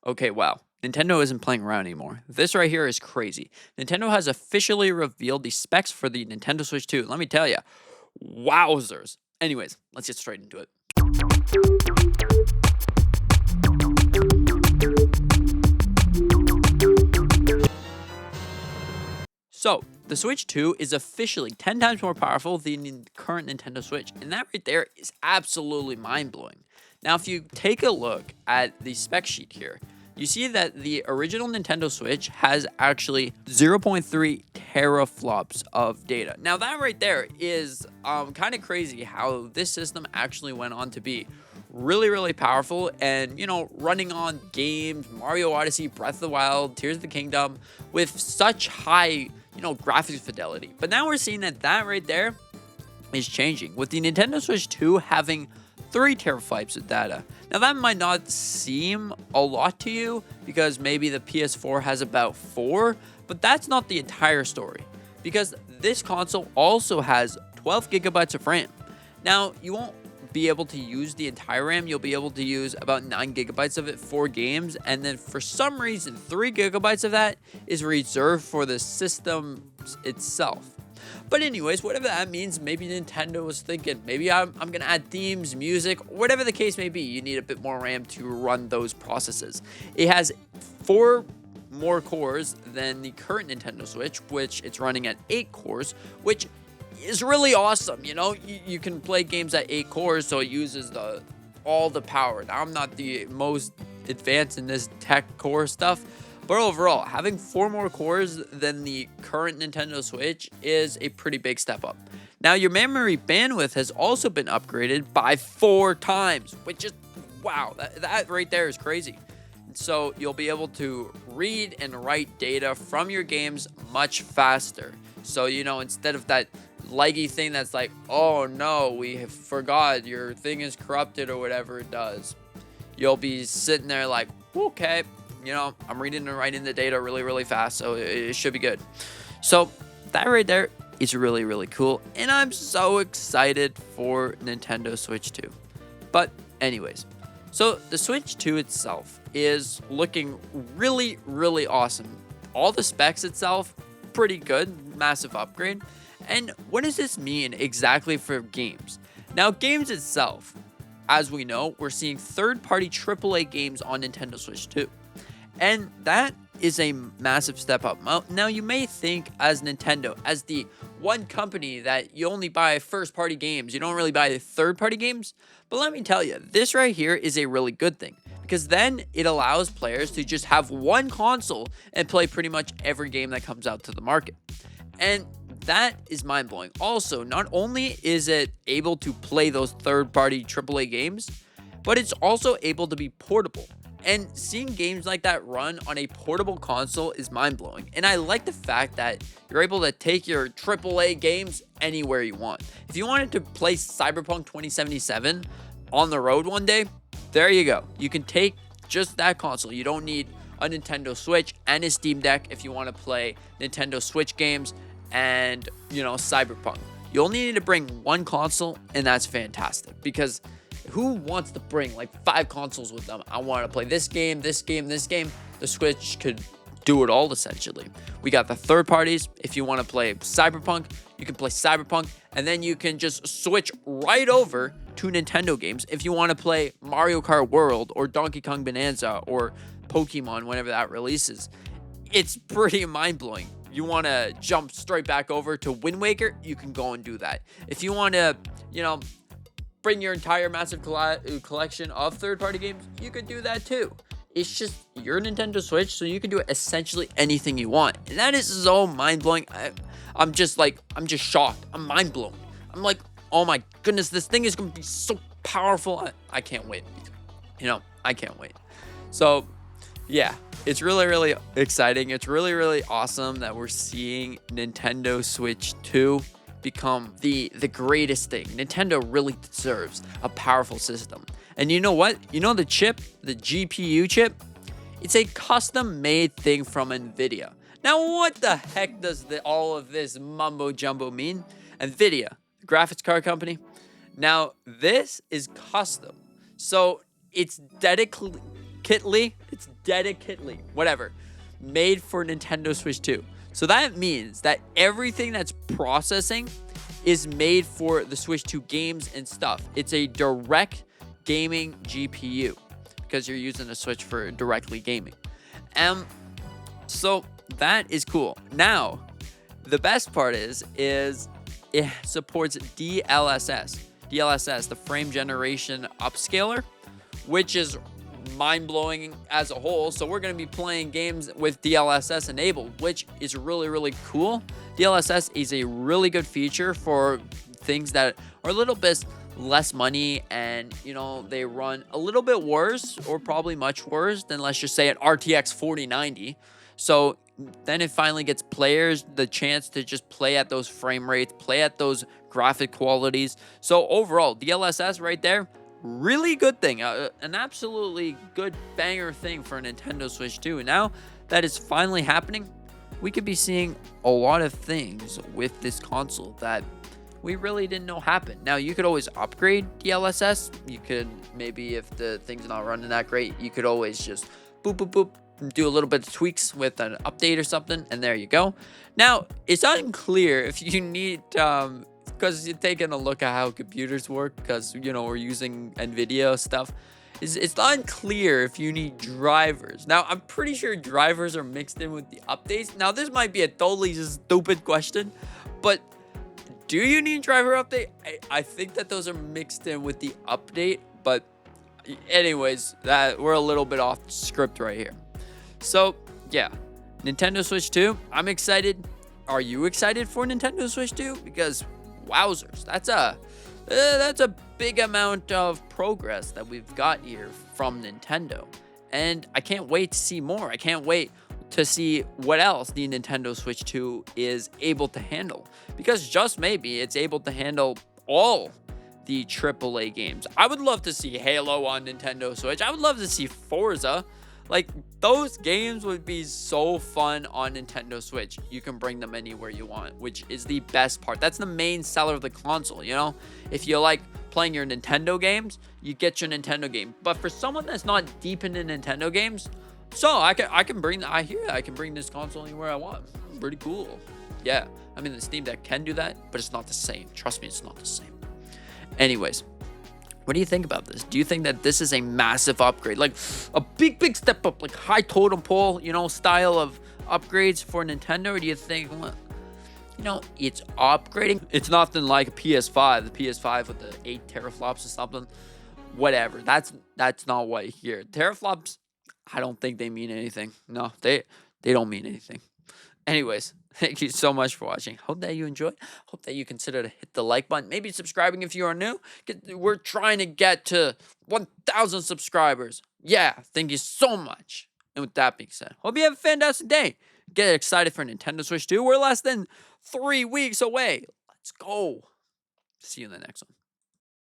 Okay, wow. Nintendo isn't playing around anymore. This right here is crazy. Nintendo has officially revealed the specs for the Nintendo Switch 2. Let me tell you, wowzers. Anyways, let's get straight into it. So, the Switch 2 is officially 10 times more powerful than the current Nintendo Switch, and that right there is absolutely mind blowing. Now, if you take a look at the spec sheet here, you see that the original Nintendo Switch has actually 0.3 teraflops of data. Now, that right there is kind of crazy how this system actually went on to be really powerful and, running on games, Mario Odyssey, Breath of the Wild, Tears of the Kingdom with such high graphics fidelity. But now we're seeing that right there is changing with the Nintendo Switch 2 having 3 teraflops of data. Now that might not seem a lot to you because maybe the PS4 has about 4, but that's not the entire story because this console also has 12 gigabytes of RAM. Now you won't be able to use the entire RAM. You'll be able to use about 9 gigabytes of it for games, and then for some reason 3 gigabytes of that is reserved for the system itself. But anyways, whatever that means, maybe Nintendo was thinking, maybe I'm gonna add themes, music, whatever the case may be, you need a bit more RAM to run those processes. It has 4 more cores than the current Nintendo Switch, which it's running at 8 cores, which is really awesome. You can play games at 8 cores, so it uses all the power. Now, I'm not the most advanced in this tech core stuff, but overall, having 4 more cores than the current Nintendo Switch is a pretty big step up. Now, your memory bandwidth has also been upgraded by 4 times, which is, wow, that right there is crazy. So you'll be able to read and write data from your games much faster. So, instead of that leggy thing that's like, oh no, we have forgot your thing is corrupted or whatever it does, you'll be sitting there like, okay, I'm reading and writing the data really fast, so it should be good. So that right there is really cool, and I'm so excited for Nintendo Switch 2. But anyways, so the Switch 2 itself is looking really awesome. All the specs itself, pretty good, massive upgrade. And what does this mean exactly for games? Now, games itself, as we know, we're seeing third-party AAA games on Nintendo Switch 2. And that is a massive step up. Now, you may think as Nintendo, as the one company that you only buy first-party games, you don't really buy third-party games. But let me tell you, this right here is a really good thing, because then it allows players to just have one console and play pretty much every game that comes out to the market. And that is mind-blowing. Also, not only is it able to play those third-party AAA games, but it's also able to be portable. And seeing games like that run on a portable console is mind-blowing. And I like the fact that you're able to take your AAA games anywhere you want. If you wanted to play Cyberpunk 2077 on the road one day, there you go. You can take just that console. You don't need a Nintendo Switch and a Steam Deck if you want to play Nintendo Switch games and, Cyberpunk. You only need to bring one console, and that's fantastic, because who wants to bring like 5 consoles with them? I want to play this game. The Switch could do it all, essentially. We got the third parties. If you want to play Cyberpunk, you can play Cyberpunk, and then you can just switch right over to Nintendo games if you want to play Mario Kart World or Donkey Kong Bonanza or Pokemon whenever that releases. It's pretty mind-blowing. You want to jump straight back over to Wind Waker, you can go and do that. If you want to, bring your entire massive collection of third-party games, you could do that too. It's just your Nintendo Switch, so you can do essentially anything you want. And that is so mind-blowing. I'm just shocked. I'm mind-blown. I'm like, oh my goodness, this thing is going to be so powerful. I can't wait. I can't wait. So, yeah, it's really exciting. It's really awesome that we're seeing Nintendo Switch 2 become the greatest thing. Nintendo really deserves a powerful system. And you know what? The chip, the GPU chip, it's a custom-made thing from NVIDIA. Now, what the heck does all of this mumbo-jumbo mean? NVIDIA, the graphics card company. Now, this is custom. So, it's dedicatedly It's dedicatedly, whatever, made for Nintendo Switch 2. So that means that everything that's processing is made for the Switch 2 games and stuff. It's a direct gaming GPU because you're using the Switch for directly gaming. So that is cool. Now, the best part is it supports DLSS. DLSS, the frame generation upscaler, which is mind-blowing as a whole. So we're going to be playing games with DLSS enabled, which is really, really cool. DLSS is a really good feature for things that are a little bit less money and, you know, they run a little bit worse or probably much worse than, let's just say, an RTX 4090. So then it finally gets players the chance to just play at those frame rates, play at those graphic qualities. So overall, DLSS right there, really good thing, an absolutely good banger thing for a Nintendo Switch 2. And now that it's finally happening, we could be seeing a lot of things with this console that we really didn't know happen. Now, you could always upgrade DLSS. You could maybe, if the thing's not running that great, you could always just boop, boop, boop, do a little bit of tweaks with an update or something, and there you go. Now, it's unclear if you need, because you're taking a look at how computers work, because, you know, we're using NVIDIA stuff. It's unclear if you need drivers. Now, I'm pretty sure drivers are mixed in with the updates. Now, this might be a totally stupid question, but do you need driver update? I think that those are mixed in with the update, but anyways, that we're a little bit off script right here. So, yeah, Nintendo Switch 2, I'm excited. Are you excited for Nintendo Switch 2? Because, wowzers, that's a big amount of progress that we've got here from Nintendo. And I can't wait to see more. I can't wait to see what else the Nintendo Switch 2 is able to handle. Because just maybe it's able to handle all the AAA games. I would love to see Halo on Nintendo Switch. I would love to see Forza. Like, those games would be so fun on Nintendo Switch. You can bring them anywhere you want, which is the best part. That's the main seller of the console, you know? If you like playing your Nintendo games, you get your Nintendo game. But for someone that's not deep into Nintendo games, so I can bring this console anywhere I want. Pretty cool. Yeah, I mean, the Steam Deck can do that, but it's not the same. Trust me, it's not the same. Anyways, what do you think about this? Do you think that this is a massive upgrade? Like a big step up, like high totem pole, you know, style of upgrades for Nintendo? Or do you think, well, you know, it's upgrading? It's nothing like a PS5, the PS5 with the 8 teraflops or something. Whatever. That's not what I hear. Teraflops, I don't think they mean anything. No, they don't mean anything. Anyways, thank you so much for watching. Hope that you enjoyed. Hope that you consider to hit the like button. Maybe subscribing if you are new. We're trying to get to 1,000 subscribers. Yeah, thank you so much. And with that being said, hope you have a fantastic day. Get excited for Nintendo Switch 2. We're less than 3 weeks away. Let's go. See you in the next one.